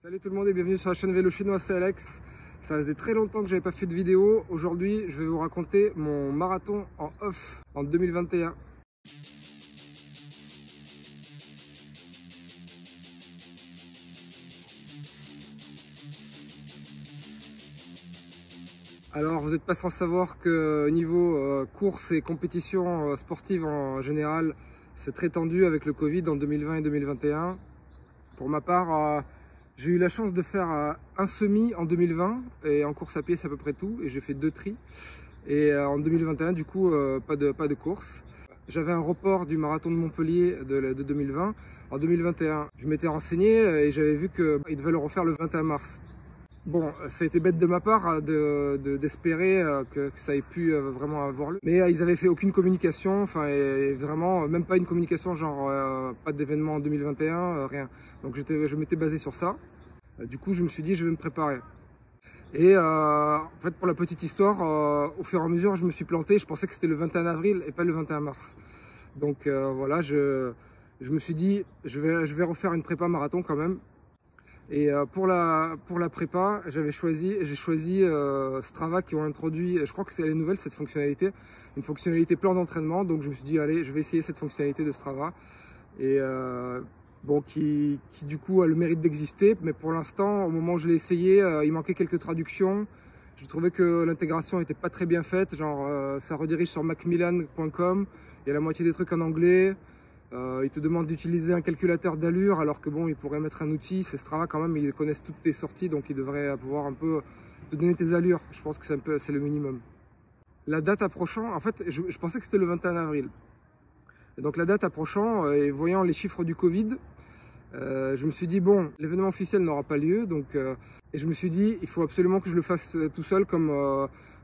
Salut tout le monde et bienvenue sur la chaîne Vélo Chinois, c'est Alex. Ça faisait très longtemps que j'avais pas fait de vidéo. Aujourd'hui, je vais vous raconter mon marathon en off en 2021. Alors, vous n'êtes pas sans savoir que niveau course et compétition sportive en général, c'est très tendu avec le Covid en 2020 et 2021. Pour ma part, j'ai eu la chance de faire un semi en 2020 et en course à pied c'est à peu près tout et j'ai fait 2 tris. Et en 2021 du coup pas de course. J'avais un report du marathon de Montpellier de 2020. En 2021 je m'étais renseigné et j'avais vu qu'il devait le refaire le 21 mars. Bon, ça a été bête de ma part d'espérer que ça ait pu vraiment avoir lieu. Mais ils avaient fait aucune communication, enfin vraiment même pas une communication genre pas d'événement en 2021, rien. Donc je m'étais basé sur ça. Du coup je me suis dit je vais me préparer. Et en fait pour la petite histoire, au fur et à mesure je me suis planté, je pensais que c'était le 21 avril et pas le 21 mars. Donc voilà, je me suis dit je vais refaire une prépa marathon quand même. Et pour la prépa, j'ai choisi Strava qui ont introduit, je crois que c'est les nouvelles cette fonctionnalité, une fonctionnalité plan d'entraînement. Donc je me suis dit allez, je vais essayer cette fonctionnalité de Strava et bon qui du coup a le mérite d'exister. Mais pour l'instant, au moment où je l'ai essayé, il manquait quelques traductions. Je trouvais que l'intégration n'était pas très bien faite, genre ça redirige sur macmillan.com, il y a la moitié des trucs en anglais. Il te demande d'utiliser un calculateur d'allure alors que bon, il pourrait mettre un outil, c'est Strava quand même, ils connaissent toutes tes sorties donc ils devraient pouvoir un peu te donner tes allures. Je pense que c'est le minimum. La date approchant, en fait, je pensais que c'était le 21 avril. Et donc la date approchant et voyant les chiffres du Covid, je me suis dit bon, l'événement officiel n'aura pas lieu donc et je me suis dit il faut absolument que je le fasse tout seul comme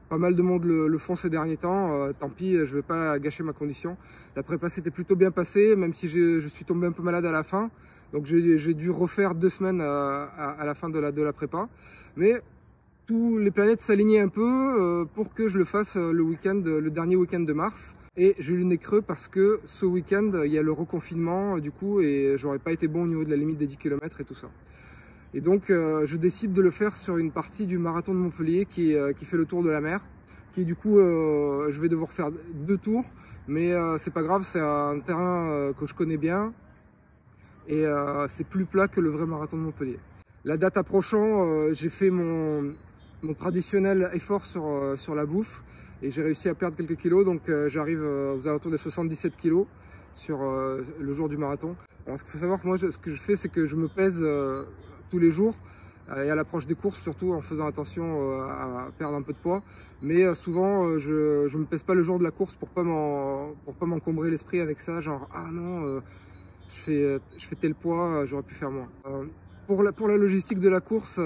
pas mal de monde le font ces derniers temps, tant pis, je vais pas gâcher ma condition. La prépa s'était plutôt bien passée, même si je suis tombé un peu malade à la fin. Donc j'ai dû refaire 2 semaines à la fin de la prépa. Mais tous les planètes s'alignaient un peu pour que je le fasse le dernier week-end de mars. Et j'ai eu le nez creux parce que ce week-end, il y a le reconfinement du coup, et j'aurais pas été bon au niveau de la limite des 10 km et tout ça. Et donc je décide de le faire sur une partie du marathon de Montpellier qui fait le tour de la mer, qui du coup je vais devoir faire 2 tours, mais c'est pas grave, c'est un terrain que je connais bien et c'est plus plat que le vrai marathon de Montpellier. La date approchant, j'ai fait mon traditionnel effort sur la bouffe et j'ai réussi à perdre quelques kilos, donc j'arrive aux alentours des 77 kilos sur le jour du marathon. Alors ce qu'il faut savoir, moi ce que je fais c'est que je me pèse tous les jours et à l'approche des courses surtout en faisant attention à perdre un peu de poids, mais souvent je me pèse pas le jour de la course pour pas m'encombrer l'esprit avec ça, genre ah non je fais tel poids, j'aurais pu faire moins. Pour la logistique de la course,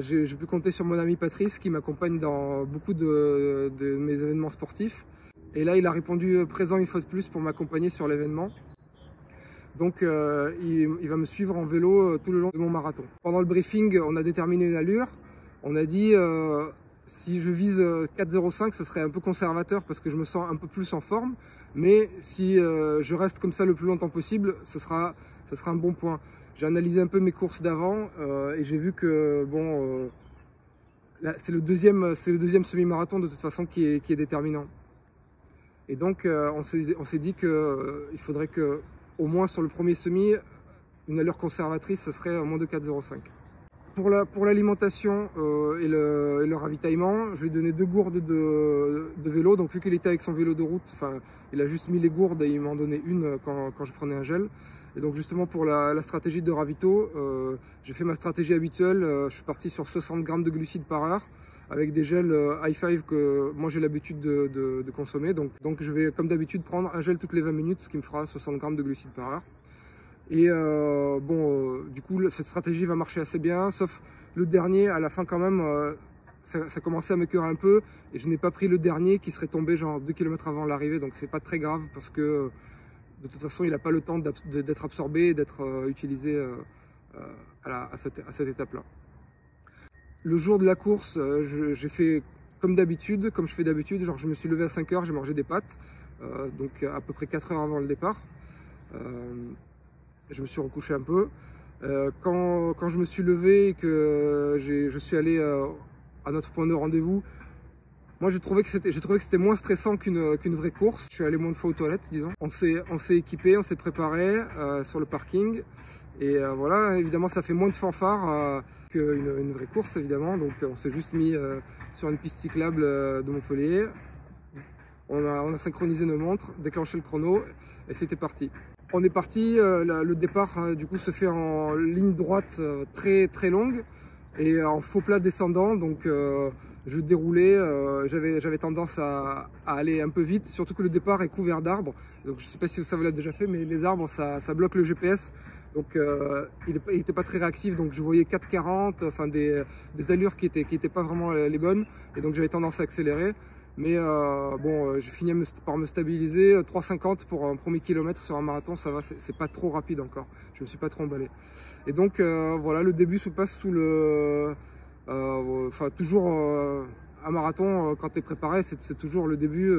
j'ai pu compter sur mon ami Patrice qui m'accompagne dans beaucoup de mes événements sportifs et là il a répondu présent une fois de plus pour m'accompagner sur l'événement. Donc il va me suivre en vélo tout le long de mon marathon. Pendant le briefing, on a déterminé une allure. On a dit si je vise 4,05, ce serait un peu conservateur parce que je me sens un peu plus en forme. Mais si je reste comme ça le plus longtemps possible, ce sera un bon point. J'ai analysé un peu mes courses d'avant et j'ai vu que bon, c'est le deuxième semi-marathon de toute façon qui est déterminant. Et donc on s'est dit qu'il faudrait que au moins sur le premier semi, une allure conservatrice, ce serait moins de 4,05. Pour l'alimentation et le ravitaillement, je lui ai donné 2 gourdes de vélo. Donc vu qu'il était avec son vélo de route, enfin, il a juste mis les gourdes et il m'en donnait une quand je prenais un gel. Et donc justement pour la stratégie de ravito, j'ai fait ma stratégie habituelle. Je suis parti sur 60 grammes de glucides par heure avec des gels high five que moi j'ai l'habitude de consommer. Donc je vais comme d'habitude prendre un gel toutes les 20 minutes, ce qui me fera 60 grammes de glucides par heure. Et du coup cette stratégie va marcher assez bien, sauf le dernier à la fin quand même, ça commençait à me cuire un peu et je n'ai pas pris le dernier qui serait tombé genre 2 km avant l'arrivée, donc c'est pas très grave parce que de toute façon il n'a pas le temps d'être absorbé et d'être utilisé à cette étape-là. Le jour de la course, j'ai fait comme d'habitude, comme je fais d'habitude, genre je me suis levé à 5 h, j'ai mangé des pâtes, donc à peu près 4 heures avant le départ. Je me suis recouché un peu. Quand je me suis levé et que je suis allé à notre point de rendez-vous, moi j'ai trouvé que c'était moins stressant qu'une vraie course. Je suis allé moins de fois aux toilettes, disons. On s'est équipé, on s'est préparé sur le parking. Et voilà, évidemment ça fait moins de fanfare qu'une vraie course évidemment. Donc on s'est juste mis sur une piste cyclable de Montpellier. On a synchronisé nos montres, déclenché le chrono et c'était parti. On est parti, le départ du coup se fait en ligne droite très très longue et en faux plat descendant, donc je déroulais, j'avais tendance à aller un peu vite, surtout que le départ est couvert d'arbres, donc je ne sais pas si ça vous l'a déjà fait, mais les arbres ça bloque le GPS, donc il n'était pas très réactif, donc je voyais 4,40, enfin des allures qui étaient pas vraiment les bonnes, et donc j'avais tendance à accélérer. Mais bon, je finis par me stabiliser. 3,50 pour un premier kilomètre sur un marathon, ça va, c'est pas trop rapide encore. Je me suis pas trop emballé. Et donc voilà, le début se passe sous le... Enfin, toujours un marathon, quand tu es préparé, c'est toujours le début.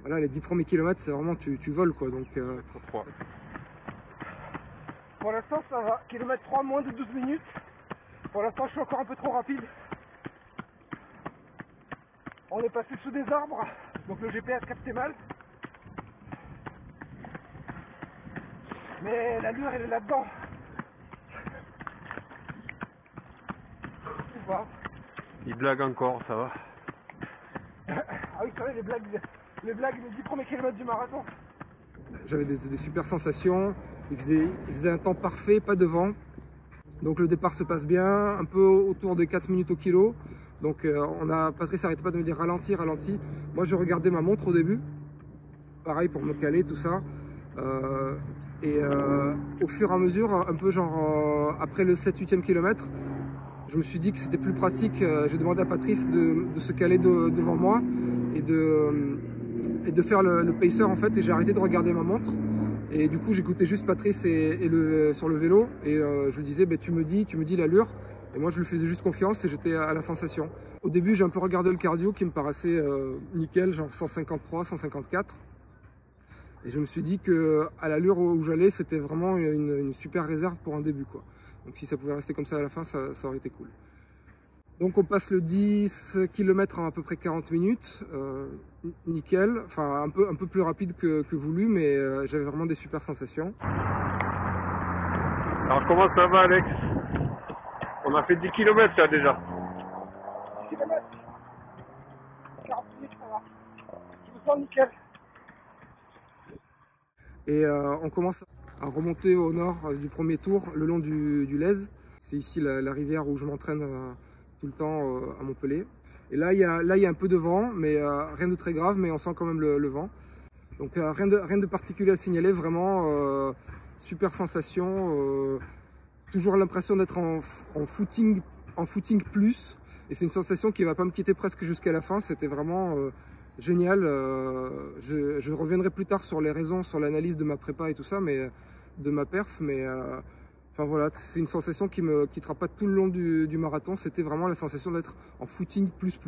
Voilà, les 10 premiers kilomètres, c'est vraiment, tu voles quoi. Donc, pour l'instant, ça va. Kilomètre 3, moins de 12 minutes. Pour l'instant, je suis encore un peu trop rapide. On est passé sous des arbres, donc le GPS captait mal. Mais l'allure, elle est là-dedans. Il blague encore, ça va. Ah oui, c'est vrai, les blagues des 10 premiers kilomètres du marathon. J'avais des super sensations. Il faisait un temps parfait, pas de vent. Donc le départ se passe bien, un peu autour de 4 minutes au kilo. Donc Patrice n'arrêtait pas de me dire ralenti, ralenti. Moi je regardais ma montre au début, pareil pour me caler, tout ça. Au fur et à mesure, un peu genre après le 7-8e kilomètre, je me suis dit que c'était plus pratique. J'ai demandé à Patrice de se caler devant moi et de faire le pacer en fait. Et j'ai arrêté de regarder ma montre. Et du coup j'écoutais juste Patrice sur le vélo. Et je lui disais, tu me dis l'allure. Et moi, je lui faisais juste confiance et j'étais à la sensation. Au début, j'ai un peu regardé le cardio qui me paraissait nickel, genre 153, 154. Et je me suis dit qu'à l'allure où j'allais, c'était vraiment une super réserve pour un début, quoi. Donc si ça pouvait rester comme ça à la fin, ça aurait été cool. Donc on passe le 10 km en à peu près 40 minutes. Nickel, enfin un peu plus rapide que voulu, mais j'avais vraiment des super sensations. Alors comment ça va, Alex? On a fait 10 km là déjà. 10 km 40 minutes, ça va. Je me sens nickel. Et on commence à remonter au nord du premier tour, le long du Lez. C'est ici la rivière où je m'entraîne tout le temps à Montpellier. Et là, il y a un peu de vent, mais rien de très grave, mais on sent quand même le vent. Donc rien de particulier à signaler, vraiment super sensation. Toujours l'impression d'être en footing plus, et c'est une sensation qui ne va pas me quitter presque jusqu'à la fin. C'était vraiment génial. Je reviendrai plus tard sur les raisons, sur l'analyse de ma prépa et tout ça, mais de ma perf, mais enfin voilà, c'est une sensation qui me quittera pas tout le long du marathon. C'était vraiment la sensation d'être en footing plus,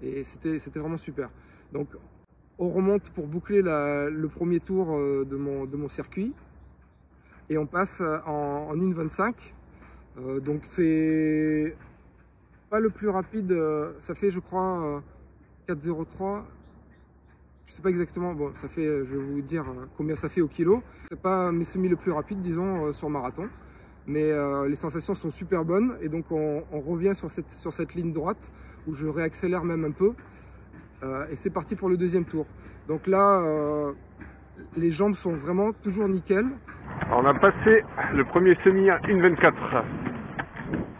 et c'était vraiment super. Donc on remonte pour boucler le premier tour de mon circuit. Et on passe en 1,25. Donc c'est pas le plus rapide, ça fait je crois 4,03. Je sais pas exactement, bon ça fait, je vais vous dire combien ça fait au kilo. C'est pas mes semis le plus rapide, disons, sur marathon. Mais les sensations sont super bonnes et donc on revient sur cette ligne droite où je réaccélère même un peu. Et c'est parti pour le deuxième tour. Donc là, les jambes sont vraiment toujours nickel. On a passé le premier semi à 1,24.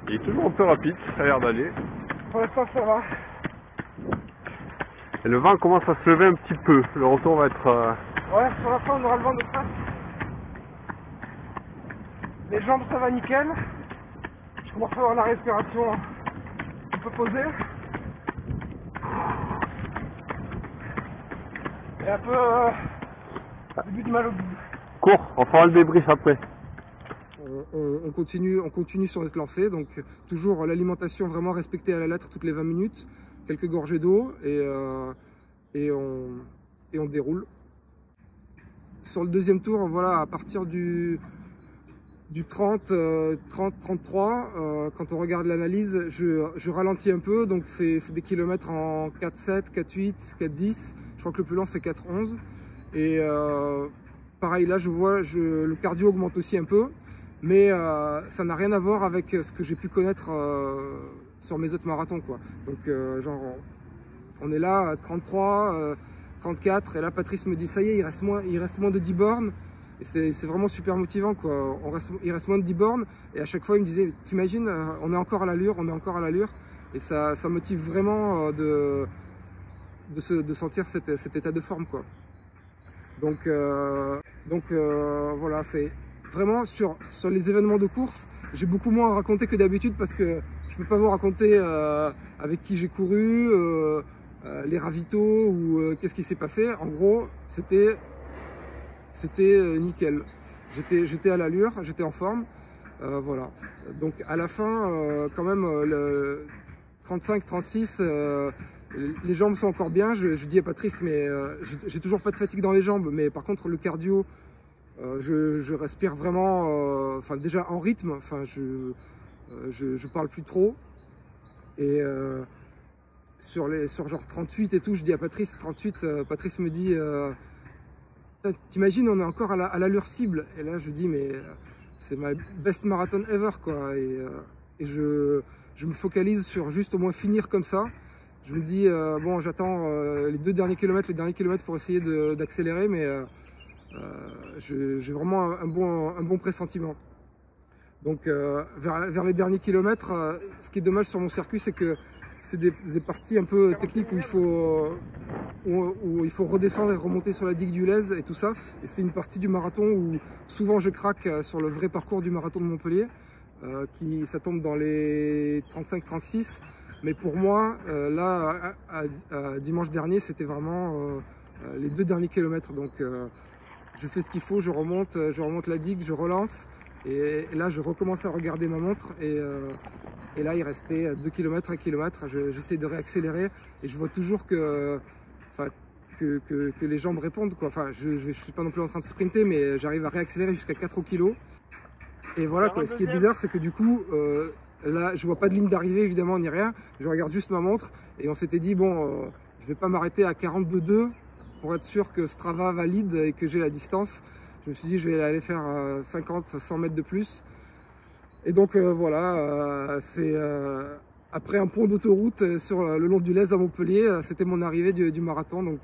Il est toujours un peu rapide, ça a l'air d'aller. Pour l'instant ça va. Et le vent commence à se lever un petit peu. Le retour va être... Ouais, sur la fin on aura le vent de face. Les jambes ça va nickel. Je commence à avoir la respiration un peu posée. Et un peu début de mal au bout. Cours, on fera le débrief après. On continue sur notre lancée, donc toujours l'alimentation vraiment respectée à la lettre toutes les 20 minutes, quelques gorgées d'eau et on déroule. Sur le deuxième tour, voilà, à partir du du 30, 33, quand on regarde l'analyse, je ralentis un peu, donc c'est des kilomètres en 4,7, 4,8, 4,10, je crois que le plus lent c'est 4,11. Et pareil, là je vois, le cardio augmente aussi un peu, mais ça n'a rien à voir avec ce que j'ai pu connaître sur mes autres marathons, quoi. Donc genre, on est là à 33, 34, et là Patrice me dit ça y est, il reste moins de 10 bornes. Et c'est vraiment super motivant, quoi. Il reste moins de 10 bornes, et à chaque fois il me disait, t'imagines, on est encore à l'allure, et ça motive vraiment de sentir cet état de forme, quoi. Donc voilà, c'est vraiment sur les événements de course, j'ai beaucoup moins à raconter que d'habitude, parce que je peux pas vous raconter avec qui j'ai couru, les ravitaux ou qu'est-ce qui s'est passé. En gros, c'était nickel. J'étais à l'allure, j'étais en forme, voilà. Donc à la fin, quand même, le 35-36, les jambes sont encore bien. Je dis à Patrice, mais j'ai toujours pas de fatigue dans les jambes, mais par contre le cardio, je respire vraiment, enfin déjà en rythme, enfin je parle plus trop. Et sur genre 38 et tout, je dis à Patrice, 38, Patrice me dit, t'imagines, on est encore à l'allure cible. Et là je dis, mais c'est ma best marathon ever, quoi. Et je me focalise sur juste au moins finir comme ça. Je me dis, bon, j'attends les derniers kilomètres pour essayer d'accélérer, mais j'ai vraiment un bon pressentiment. Donc vers les derniers kilomètres, ce qui est dommage sur mon circuit, c'est que c'est des parties un peu techniques où il faut redescendre et remonter sur la digue du Lez et tout ça. Et c'est une partie du marathon où souvent je craque sur le vrai parcours du marathon de Montpellier, ça tombe dans les 35-36. Mais pour moi, là, dimanche dernier, c'était vraiment les 2 derniers kilomètres. Donc je fais ce qu'il faut, je remonte la digue, je relance. Et là, je recommence à regarder ma montre, et là, il restait 2 km, 1 km. J'essaie de réaccélérer, et je vois toujours que les jambes répondent, quoi. Enfin, je suis pas non plus en train de sprinter, mais j'arrive à réaccélérer jusqu'à 4 au kilo. Et voilà, quoi. Ce qui est bizarre, c'est que du coup, là, je vois pas de ligne d'arrivée, évidemment, ni rien. Je regarde juste ma montre, et on s'était dit, bon, je vais pas m'arrêter à 42,2 pour être sûr que Strava valide et que j'ai la distance. Je me suis dit, je vais aller faire 50-100 mètres de plus. Et donc voilà, c'est après un pont d'autoroute sur le long du Lez à Montpellier, c'était mon arrivée du marathon. Donc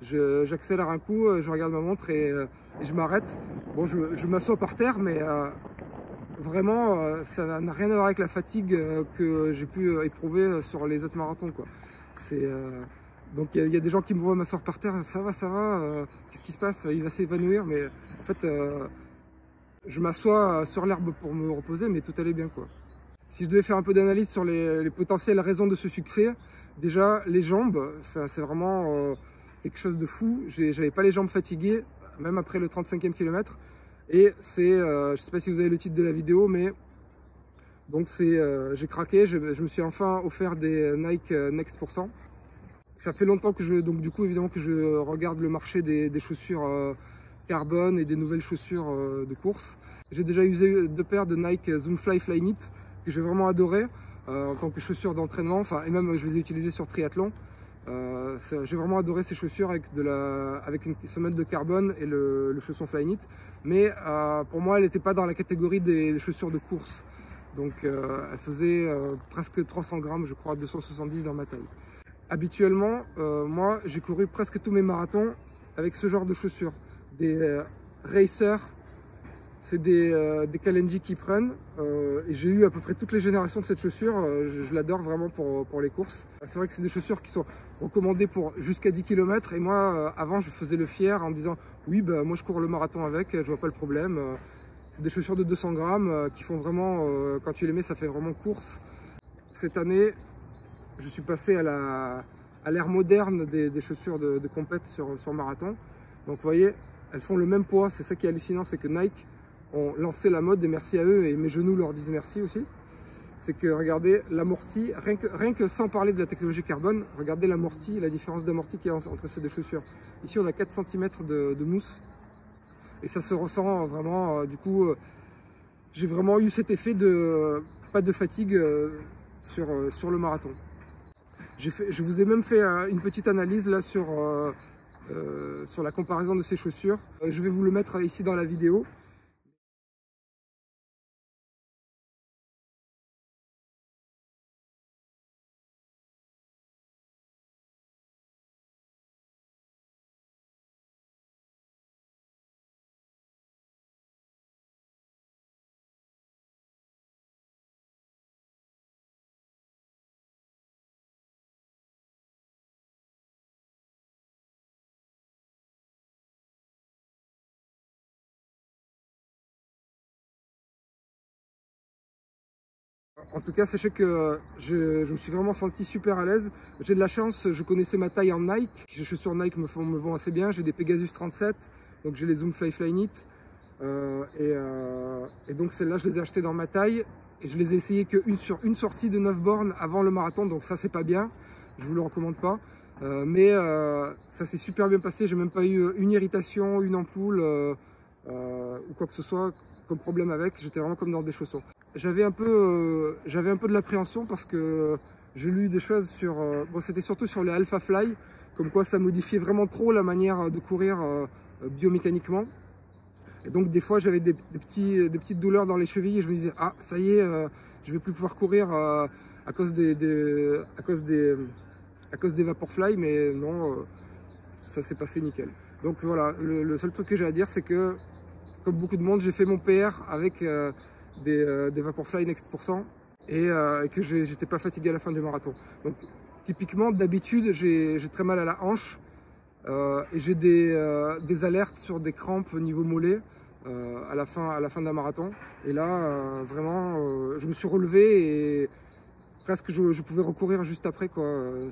j'accélère un coup, je regarde ma montre et je m'arrête. Bon, je m'assois par terre, mais vraiment, ça n'a rien à voir avec la fatigue que j'ai pu éprouver sur les autres marathons, quoi. Donc il y a des gens qui me voient m'asseoir par terre, ça va, qu'est-ce qui se passe? Il va s'évanouir, mais en fait, je m'assois sur l'herbe pour me reposer, mais tout allait bien, quoi. Si je devais faire un peu d'analyse sur les potentielles raisons de ce succès, déjà les jambes, c'est vraiment quelque chose de fou. J'avais pas les jambes fatiguées, même après le 35e kilomètre. Et je sais pas si vous avez le titre de la vidéo, mais donc j'ai craqué, je me suis enfin offert des Nike Next %. Ça fait longtemps que donc du coup évidemment que je regarde le marché des chaussures carbone et des nouvelles chaussures de course. J'ai déjà usé 2 paires de Nike Zoomfly Flyknit que j'ai vraiment adoré en tant que chaussures d'entraînement, enfin, et même je les ai utilisées sur triathlon. J'ai vraiment adoré ces chaussures avec une semelle de carbone et le chausson Flyknit, mais pour moi elle n'était pas dans la catégorie des chaussures de course. Donc elle faisait presque 300 grammes, je crois, 270 dans ma taille. Habituellement, moi, j'ai couru presque tous mes marathons avec ce genre de chaussures. Des Racer, c'est des Kalenji qui prennent. Et j'ai eu à peu près toutes les générations de cette chaussure. Je l'adore vraiment pour les courses. C'est vrai que c'est des chaussures qui sont recommandées pour jusqu'à 10 km. Et moi, avant, je faisais le fier en me disant « Oui, bah, moi, je cours le marathon avec, je vois pas le problème. » C'est des chaussures de 200 grammes qui font vraiment, quand tu les mets, ça fait vraiment course. Cette année, je suis passé à l'ère moderne des chaussures de compète sur marathon. Donc vous voyez, elles font le même poids. C'est ça qui est hallucinant, c'est que Nike ont lancé la mode, et merci à eux, et mes genoux leur disent merci aussi. C'est que regardez l'amorti, rien que sans parler de la technologie carbone, regardez l'amorti, la différence d'amorti qu'il y a entre ces deux chaussures. Ici on a 4 cm de mousse, et ça se ressent vraiment, du coup, j'ai vraiment eu cet effet de pas de fatigue sur le marathon. Je vous ai même fait une petite analyse là sur la comparaison de ces chaussures. Je vais vous le mettre ici dans la vidéo. En tout cas, sachez que je me suis vraiment senti super à l'aise. J'ai de la chance, je connaissais ma taille en Nike. Les chaussures Nike me vont assez bien. J'ai des Pegasus 37, donc j'ai les Zoom Fly Flyknit. Et donc celles-là, je les ai achetées dans ma taille. Et je les ai essayées sur une sortie de 9 bornes avant le marathon. Donc ça, c'est pas bien. Je vous le recommande pas. Mais ça s'est super bien passé. J'ai même pas eu une irritation, une ampoule ou quoi que ce soit comme problème avec. J'étais vraiment comme dans des chaussons. J'avais un peu de l'appréhension parce que j'ai lu des choses sur... bon, c'était surtout sur les Alpha Fly, comme quoi ça modifiait vraiment trop la manière de courir biomécaniquement. Et donc des fois j'avais des petites douleurs dans les chevilles et je me disais ah ça y est, je vais plus pouvoir courir à cause des Vaporfly, mais non, ça s'est passé nickel. Donc voilà, le seul truc que j'ai à dire c'est que comme beaucoup de monde j'ai fait mon PR avec des Vaporfly Next % et que j'étais pas fatigué à la fin du marathon. Donc typiquement d'habitude j'ai très mal à la hanche et j'ai des alertes sur des crampes au niveau mollet à la fin d'un marathon. Et là vraiment je me suis relevé et presque je pouvais recourir juste après quoi.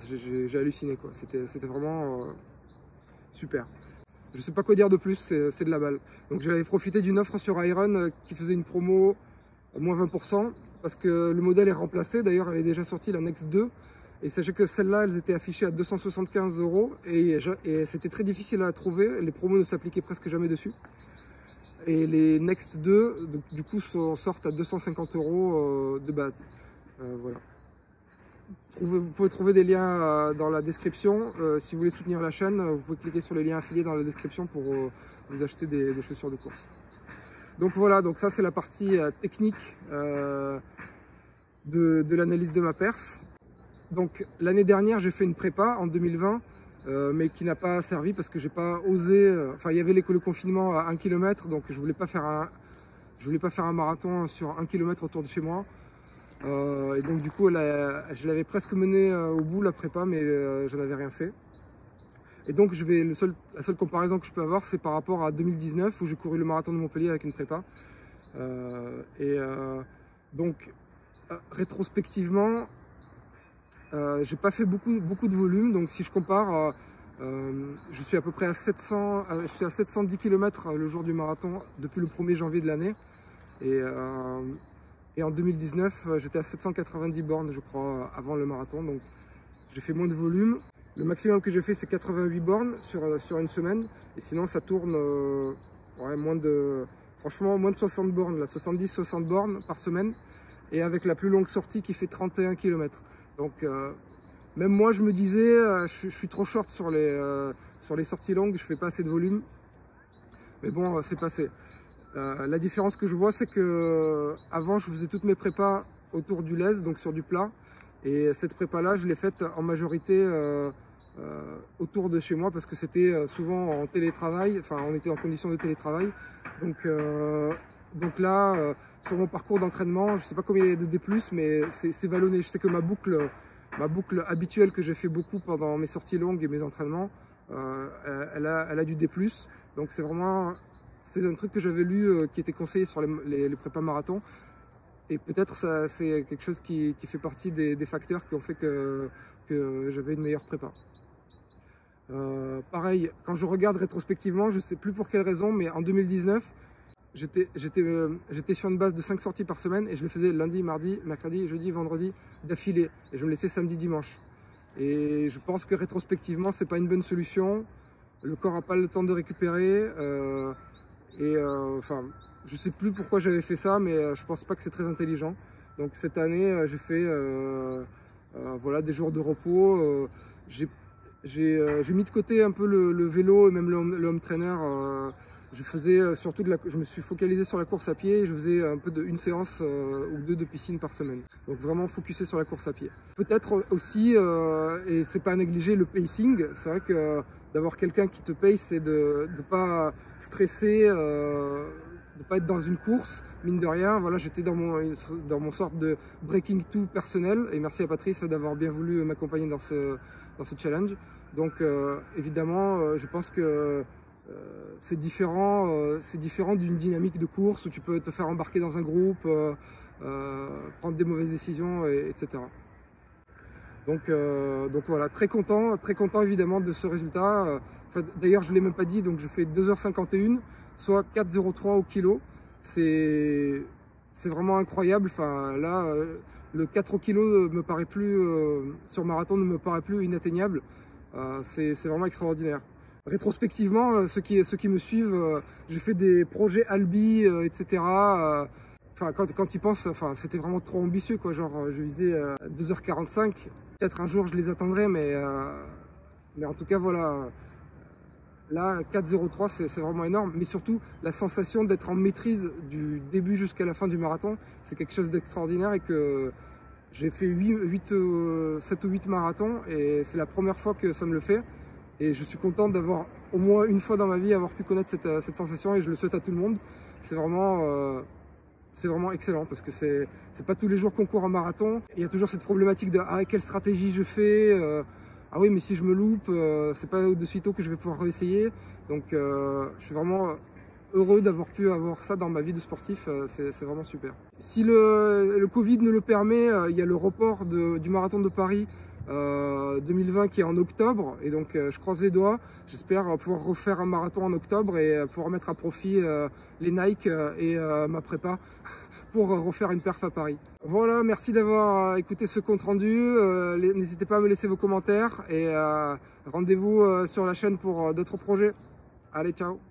J'ai halluciné quoi. C'était vraiment super. Je sais pas quoi dire de plus, c'est de la balle. Donc j'avais profité d'une offre sur Iron qui faisait une promo moins 20% parce que le modèle est remplacé. D'ailleurs, elle est déjà sortie, la Next 2. Et sachez que celle-là, elles étaient affichées à 275 € et c'était très difficile à trouver. Les promos ne s'appliquaient presque jamais dessus. Et les Next 2, du coup, sortent à 250 € de base. Voilà. Vous pouvez trouver des liens dans la description. Si vous voulez soutenir la chaîne, vous pouvez cliquer sur les liens affiliés dans la description pour vous acheter des chaussures de course. Donc voilà, donc ça c'est la partie technique de l'analyse de ma perf. Donc l'année dernière j'ai fait une prépa en 2020, mais qui n'a pas servi parce que j'ai pas osé. Enfin il y avait le confinement à 1 km, donc je voulais pas faire un marathon sur 1 km autour de chez moi. Et donc du coup je l'avais presque menée au bout la prépa, mais je n'avais rien fait. Et donc la seule comparaison que je peux avoir, c'est par rapport à 2019 où j'ai couru le marathon de Montpellier avec une prépa. Donc rétrospectivement, j'ai pas fait beaucoup de volume. Donc si je compare, je suis à peu près à 710 km le jour du marathon depuis le 1er janvier de l'année. Et en 2019, j'étais à 790 bornes, je crois, avant le marathon. Donc j'ai fait moins de volume. Le maximum que j'ai fait, c'est 88 bornes sur une semaine. Et sinon, ça tourne franchement, moins de 60 bornes, là, 70-60 bornes par semaine. Et avec la plus longue sortie qui fait 31 km. Donc, même moi, je me disais, je suis trop short sur les sorties longues, je fais pas assez de volume. Mais bon, c'est passé. La différence que je vois, c'est que avant, je faisais toutes mes prépas autour du lez, donc sur du plat. Et cette prépa-là, je l'ai faite en majorité autour de chez moi parce que c'était souvent en télétravail, enfin on était en condition de télétravail. Donc là, sur mon parcours d'entraînement, je ne sais pas combien il y a de D+, mais c'est vallonné. Je sais que ma boucle habituelle que j'ai fait beaucoup pendant mes sorties longues et mes entraînements, elle a du D+. Donc c'est un truc que j'avais lu qui était conseillé sur les prépas marathons. Et peut-être c'est quelque chose qui fait partie des facteurs qui ont fait que j'avais une meilleure prépa. Pareil, quand je regarde rétrospectivement, je ne sais plus pour quelle raison, mais en 2019, j'étais sur une base de 5 sorties par semaine et je le faisais lundi, mardi, mercredi, jeudi, vendredi d'affilée. Et je me laissais samedi, dimanche. Et je pense que rétrospectivement, c'est pas une bonne solution. Le corps n'a pas le temps de récupérer. Enfin, Je sais plus pourquoi j'avais fait ça, mais je pense pas que c'est très intelligent. Donc cette année, j'ai fait voilà, des jours de repos. J'ai mis de côté un peu le vélo et même le home trainer. Je faisais surtout je me suis focalisé sur la course à pied et je faisais un peu une séance ou deux de piscine par semaine. Donc vraiment focusé sur la course à pied. Peut-être aussi, et c'est pas à négliger, le pacing. C'est vrai que d'avoir quelqu'un qui te pace, c'est de ne pas stresser, de pas être dans une course, mine de rien. Voilà, j'étais dans mon sorte de breaking two personnel et merci à Patrice d'avoir bien voulu m'accompagner dans ce challenge. Donc évidemment, je pense que c'est différent d'une dynamique de course où tu peux te faire embarquer dans un groupe, prendre des mauvaises décisions, etc. Donc voilà, très content évidemment de ce résultat. Enfin, d'ailleurs, je ne l'ai même pas dit, donc je fais 2h51, soit 4,03 au kilo. C'est vraiment incroyable. Enfin, là, le 4 au kilo me paraît plus, sur marathon, ne me paraît plus inatteignable. C'est vraiment extraordinaire. Rétrospectivement, ceux qui me suivent, j'ai fait des projets Albi, etc. Enfin, quand ils pensent, enfin, c'était vraiment trop ambitieux, quoi. Genre, je visais 2h45. Peut-être un jour je les atteindrai, mais en tout cas, voilà. Là, 4,03, c'est vraiment énorme. Mais surtout, la sensation d'être en maîtrise du début jusqu'à la fin du marathon, c'est quelque chose d'extraordinaire et que j'ai fait 7 ou 8 marathons et c'est la première fois que ça me le fait. Et je suis content d'avoir au moins une fois dans ma vie avoir pu connaître cette sensation et je le souhaite à tout le monde. C'est vraiment excellent parce que c'est pas tous les jours qu'on court un marathon. Il y a toujours cette problématique de quelle stratégie je fais, ah oui mais si je me loupe, c'est pas de sitôt que je vais pouvoir réessayer. Donc je suis vraiment heureux d'avoir pu avoir ça dans ma vie de sportif, c'est vraiment super. Si le Covid ne le permet, il y a le report du marathon de Paris 2020 qui est en octobre et donc je croise les doigts, j'espère pouvoir refaire un marathon en octobre et pouvoir mettre à profit les Nike et ma prépa pour refaire une perf à Paris. Voilà, merci d'avoir écouté ce compte rendu, n'hésitez pas à me laisser vos commentaires et rendez-vous sur la chaîne pour d'autres projets. Allez, ciao!